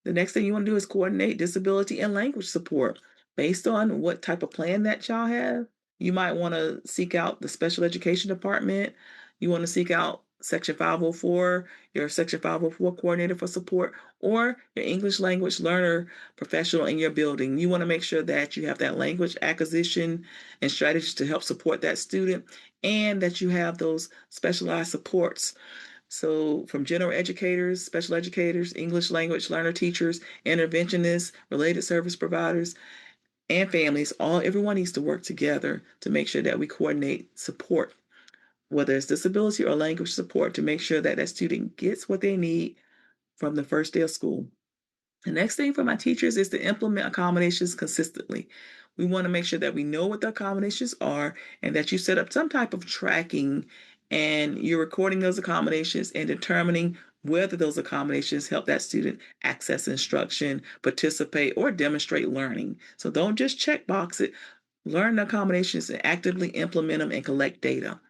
The next thing you want to do is coordinate disability and language support. Based on what type of plan that child has, you might want to seek out the special education department. You want to seek out Section 504, your Section 504 coordinator for support, or your English language learner professional in your building. You want to make sure that you have that language acquisition and strategies to help support that student, and that you have those specialized supports. So from general educators, special educators, English language learner teachers, interventionists, related service providers, and families, everyone needs to work together to make sure that we coordinate support, whether it's disability or language support, to make sure that that student gets what they need from the first day of school. The next thing for my teachers is to implement accommodations consistently. We want to make sure that we know what the accommodations are and that you set up some type of tracking and you're recording those accommodations and determining whether those accommodations help that student access instruction, participate, or demonstrate learning. So don't just check box it. Learn the accommodations and actively implement them and collect data.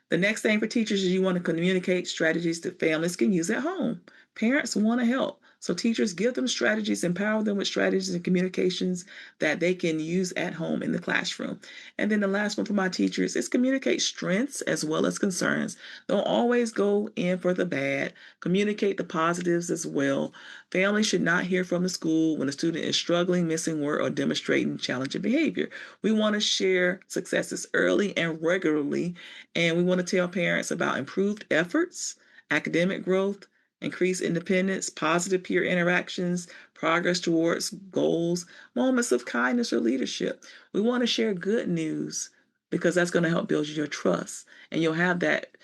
The next thing for teachers is you want to communicate strategies that families can use at home. Parents want to help. So teachers give them strategies, empower them with strategies and communications that they can use at home in the classroom. And then the last one for my teachers is communicate strengths as well as concerns. Don't always go in for the bad. Communicate the positives as well. Families should not hear from the school when a student is struggling, missing work, or demonstrating challenging behavior. We want to share successes early and regularly, and we want to tell parents about improved efforts, academic growth, increased independence, positive peer interactions, progress towards goals, moments of kindness or leadership. We want to share good news because that's going to help build your trust. And you'll have that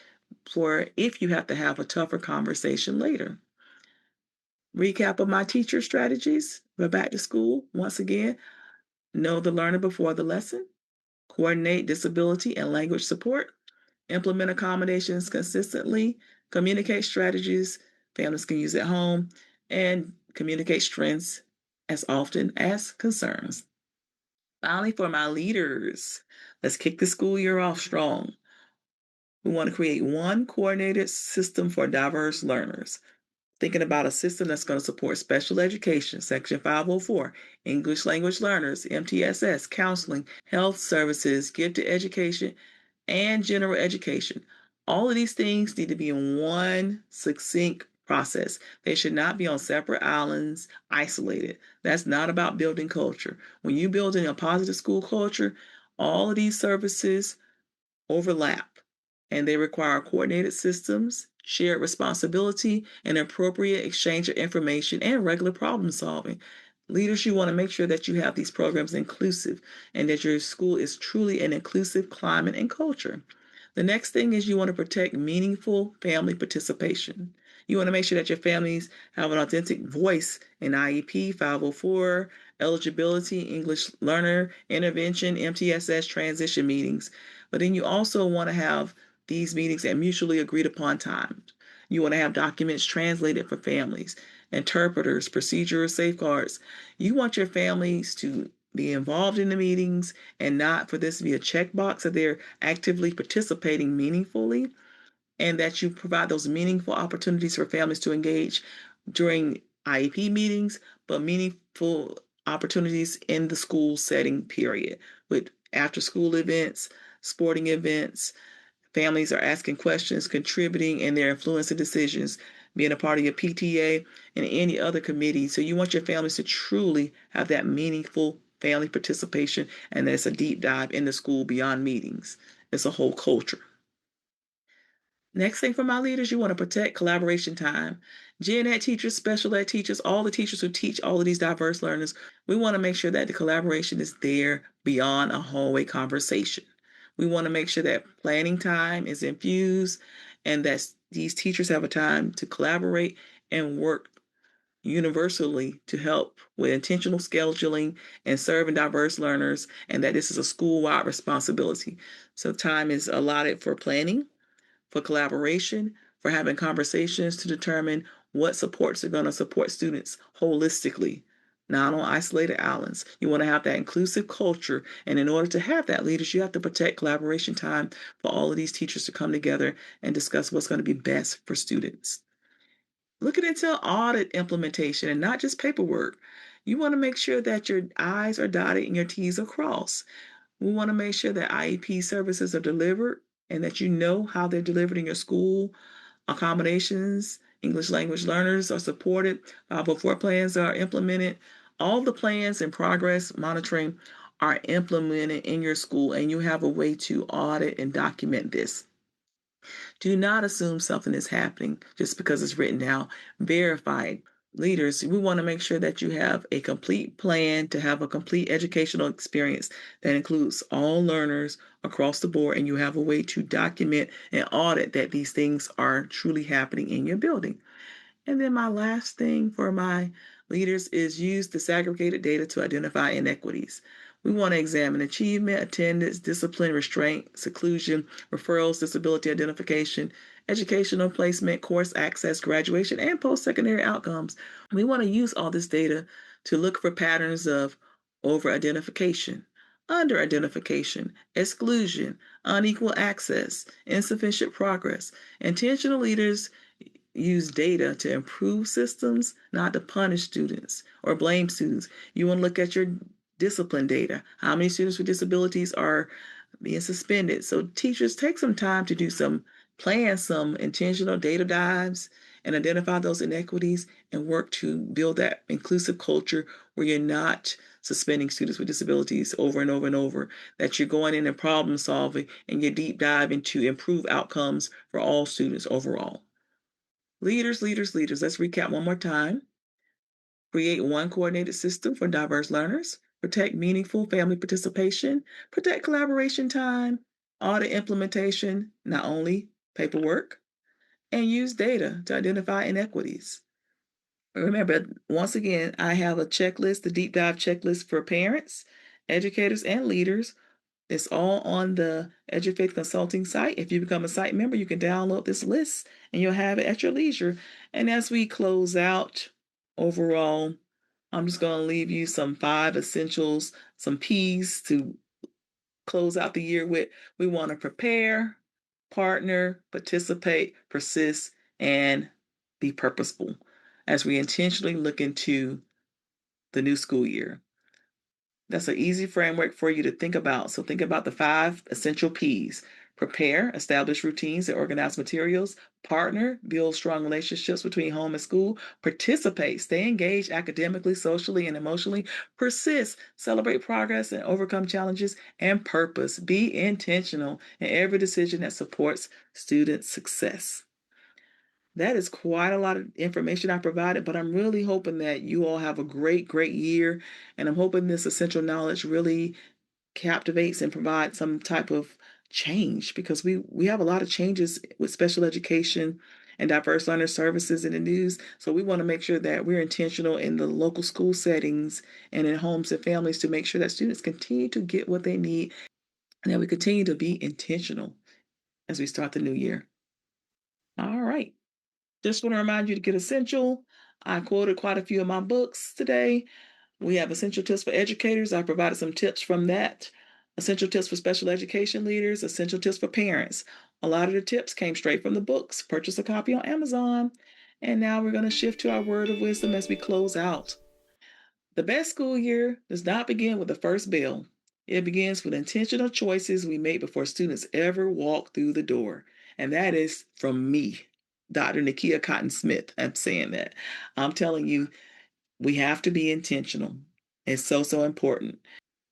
for if you have to have a tougher conversation later. Recap of my teacher strategies. We're back to school. Once again, know the learner before the lesson, coordinate disability and language support, implement accommodations consistently, communicate strategies families can use at home, and communicate strengths as often as concerns. Finally, for my leaders, let's kick the school year off strong. We want to create one coordinated system for diverse learners. Thinking about a system that's going to support special education, Section 504, English language learners, MTSS, counseling, health services, gifted education, and general education. All of these things need to be in one succinct process. They should not be on separate islands, isolated. That's not about building culture. When you're building a positive school culture, all of these services overlap and they require coordinated systems, shared responsibility, and appropriate exchange of information and regular problem solving. Leaders, you want to make sure that you have these programs inclusive and that your school is truly an inclusive climate and culture. The next thing is you want to protect meaningful family participation. You want to make sure that your families have an authentic voice in IEP, 504, eligibility, English learner, intervention, MTSS transition meetings. But then you also want to have these meetings at mutually agreed upon times. You want to have documents translated for families, interpreters, procedural safeguards. You want your families to be involved in the meetings and not for this to be a checkbox that they're actively participating meaningfully, and that you provide those meaningful opportunities for families to engage during IEP meetings, but meaningful opportunities in the school setting period with after school events, sporting events. Families are asking questions, contributing, and they're influencing decisions, being a part of your PTA and any other committee. So you want your families to truly have that meaningful family participation, and that's a deep dive in the school beyond meetings. It's a whole culture. Next thing for my leaders, you want to protect collaboration time. Gen Ed teachers, special ed teachers, all the teachers who teach all of these diverse learners, we want to make sure that the collaboration is there beyond a hallway conversation. We want to make sure that planning time is infused and that these teachers have a time to collaborate and work universally to help with intentional scheduling and serving diverse learners, and that this is a school-wide responsibility. So time is allotted for planning, for collaboration, for having conversations to determine what supports are going to support students holistically, not on isolated islands. You want to have that inclusive culture. And in order to have that, leaders, you have to protect collaboration time for all of these teachers to come together and discuss what's going to be best for students. Looking into audit implementation and not just paperwork. You want to make sure that your I's are dotted and your T's are crossed. We want to make sure that IEP services are delivered and that you know how they're delivered in your school. accommodations, English language learners are supported, 504 plans are implemented. All the plans and progress monitoring are implemented in your school, and you have a way to audit and document this. Do not assume something is happening just because it's written down. Verify it. Leaders, we want to make sure that you have a complete plan to have a complete educational experience that includes all learners across the board, and you have a way to document and audit that these things are truly happening in your building. And then my last thing for my leaders is use disaggregated data to identify inequities. We want to examine achievement, attendance, discipline, restraint, seclusion, referrals, disability identification, educational placement, course access, graduation, and post-secondary outcomes. We want to use all this data to look for patterns of over-identification, under-identification, exclusion, unequal access, insufficient progress. Intentional leaders use data to improve systems, not to punish students or blame students. You want to look at your discipline data. How many students with disabilities are being suspended? So teachers, take some time to plan some intentional data dives and identify those inequities and work to build that inclusive culture where you're not suspending students with disabilities over and over and over, that you're going in and problem solving and you deep dive into improve outcomes for all students overall. Leaders, leaders, leaders. Let's recap one more time. Create one coordinated system for diverse learners. Protect meaningful family participation. Protect collaboration time. Audit implementation, not only paperwork. And use data to identify inequities. Remember, once again, I have a checklist, the deep dive checklist for parents, educators, and leaders. It's all on the Edufaith Consulting site. If you become a site member, you can download this list and you'll have it at your leisure. And as we close out overall, I'm just going to leave you some 5 essentials, some P's to close out the year with. We want to prepare, partner, participate, persist, and be purposeful as we intentionally look into the new school year. That's an easy framework for you to think about. So think about the 5 essential P's. Prepare, establish routines and organize materials. Partner, build strong relationships between home and school. Participate, stay engaged academically, socially, and emotionally. Persist, celebrate progress and overcome challenges. And purpose, be intentional in every decision that supports student success. That is quite a lot of information I provided, but I'm really hoping that you all have a great, great year. And I'm hoping this essential knowledge really captivates and provides some type of change, because we have a lot of changes with special education and diverse learner services in the news. So we want to make sure that we're intentional in the local school settings and in homes and families to make sure that students continue to get what they need and that we continue to be intentional as we start the new year. All right. Just want to remind you to get essential. I quoted quite a few of my books today. We have essential tips for educators. I provided some tips from that. Essential tips for special education leaders, essential tips for parents. A lot of the tips came straight from the books. Purchase a copy on Amazon. And now we're going to shift to our word of wisdom as we close out. The best school year does not begin with the first bell. It begins with intentional choices we make before students ever walk through the door. And that is from me, Dr. Nakia Cotton-Smith. I'm saying that. I'm telling you, we have to be intentional. It's so, so important.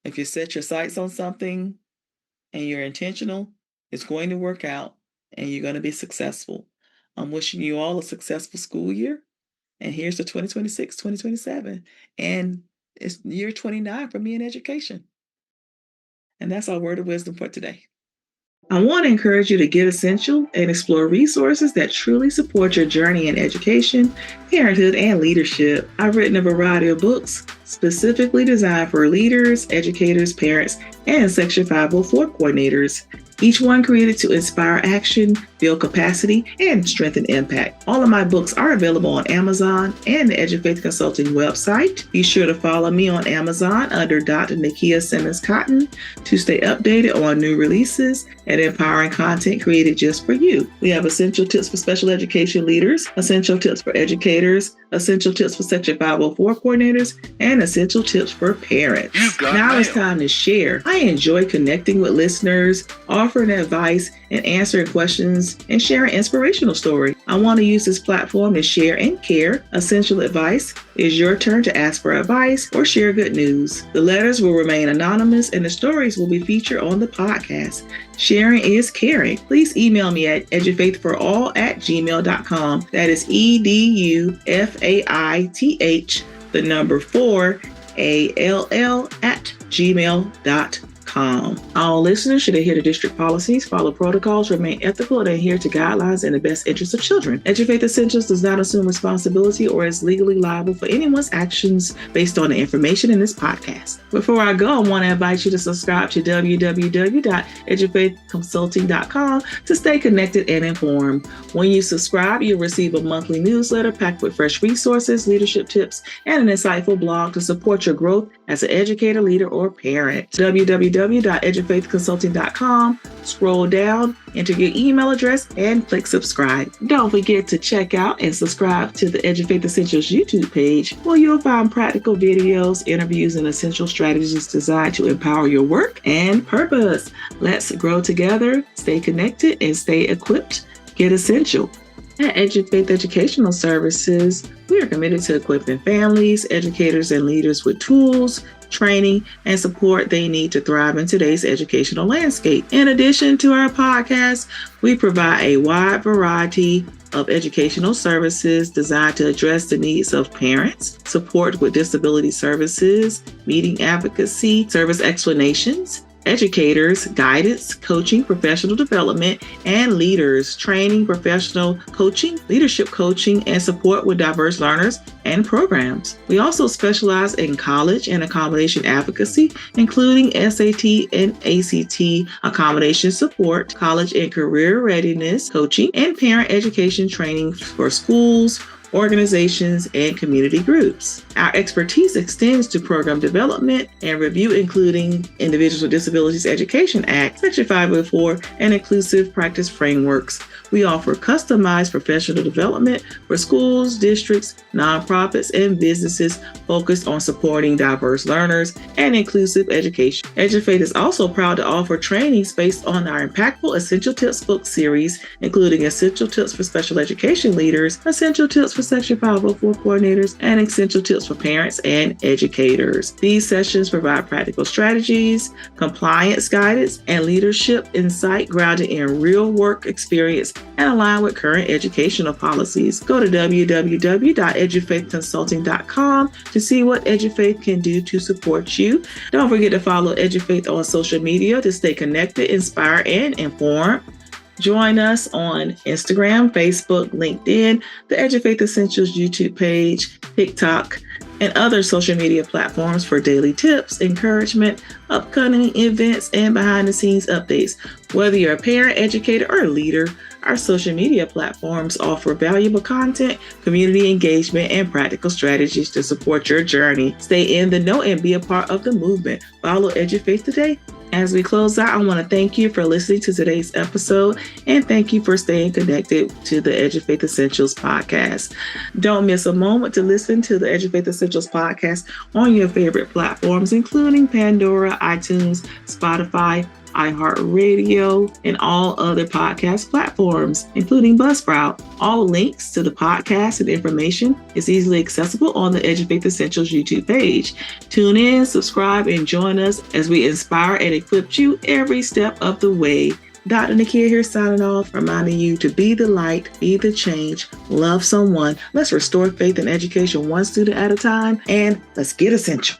If you set your sights on something and you're intentional, it's going to work out and you're going to be successful. I'm wishing you all a successful school year. And here's the 2026-2027. And it's year 29 for me in education. And that's our word of wisdom for today. I want to encourage you to get essential and explore resources that truly support your journey in education, parenthood, and leadership. I've written a variety of books specifically designed for leaders, educators, parents, and Section 504 coordinators. Each one created to inspire action, build capacity, and strengthen impact. All of my books are available on Amazon and the Edufaith Consulting website. Be sure to follow me on Amazon under Dr. Nakia Simmons Cotton to stay updated on new releases and empowering content created just for you. We have essential tips for special education leaders, essential tips for educators, essential tips for Section 504 coordinators, and essential tips for parents. Now it's time to share. I enjoy connecting with listeners, offering advice, and answering questions, and sharing inspirational stories. I want to use this platform to share and care essential advice. It's your turn to ask for advice or share good news. The letters will remain anonymous and the stories will be featured on the podcast. Sharing is caring. Please email me at edufaithforall@gmail.com. That is EDUFAITH, the number 4ALL@gmail.com. All listeners should adhere to district policies, follow protocols, remain ethical, and adhere to guidelines in the best interest of children. Edufaith Essentials does not assume responsibility or is legally liable for anyone's actions based on the information in this podcast. Before I go, I want to invite you to subscribe to www.edufaithconsulting.com to stay connected and informed. When you subscribe, you'll receive a monthly newsletter packed with fresh resources, leadership tips, and an insightful blog to support your growth as an educator, leader, or parent. www.edufaithconsulting.com. Scroll down, enter your email address, and click subscribe. Don't forget to check out and subscribe to the Edufaith Essentials YouTube page, where you'll find practical videos, interviews, and essential strategies designed to empower your work and purpose. Let's grow together, stay connected, and stay equipped. Get essential. At Edufaith Educational Services, we are committed to equipping families, educators, and leaders with tools, training, and support they need to thrive in today's educational landscape. In addition to our podcast, we provide a wide variety of educational services designed to address the needs of parents, support with disability services, meeting advocacy, service explanations, educators, guidance, coaching, professional development, and leaders, training, professional coaching, leadership coaching, and support with diverse learners and programs. We also specialize in college and accommodation advocacy, including SAT and ACT accommodation support, college and career readiness coaching, and parent education training for schools, organizations, and community groups. Our expertise extends to program development and review, including Individuals with Disabilities Education Act, Section 504, and inclusive practice frameworks. We offer customized professional development for schools, districts, nonprofits, and businesses focused on supporting diverse learners and inclusive education. Edufaith is also proud to offer trainings based on our impactful Essential Tips book series, including Essential Tips for Special Education Leaders, Essential Tips for Section 504 Coordinators, and Essential Tips for Parents and Educators. These sessions provide practical strategies, compliance guidance, and leadership insight grounded in real work experience and align with current educational policies. Go to www.edufaithconsulting.com to see what Edufaith can do to support you. Don't forget to follow Edufaith on social media to stay connected, inspire, and inform. Join us on Instagram, Facebook, LinkedIn, the Edufaith Essentials YouTube page, TikTok, and other social media platforms for daily tips, encouragement, upcoming events, and behind-the-scenes updates. Whether you're a parent, educator, or a leader, our social media platforms offer valuable content, community engagement, and practical strategies to support your journey. Stay in the know and be a part of the movement. Follow Edufaith today. As we close out, I want to thank you for listening to today's episode and thank you for staying connected to the Edufaith Essentials podcast. Don't miss a moment to listen to the Edufaith Essentials podcast on your favorite platforms, including Pandora, iTunes, Spotify, iHeartRadio, and all other podcast platforms, including Buzzsprout. All links to the podcast and information is easily accessible on the Edufaith Essentials YouTube page. Tune in, subscribe, and join us as we inspire and equip you every step of the way. Dr. Nakia here signing off, reminding you to be the light, be the change, love someone. Let's restore faith in education one student at a time, and let's get essential.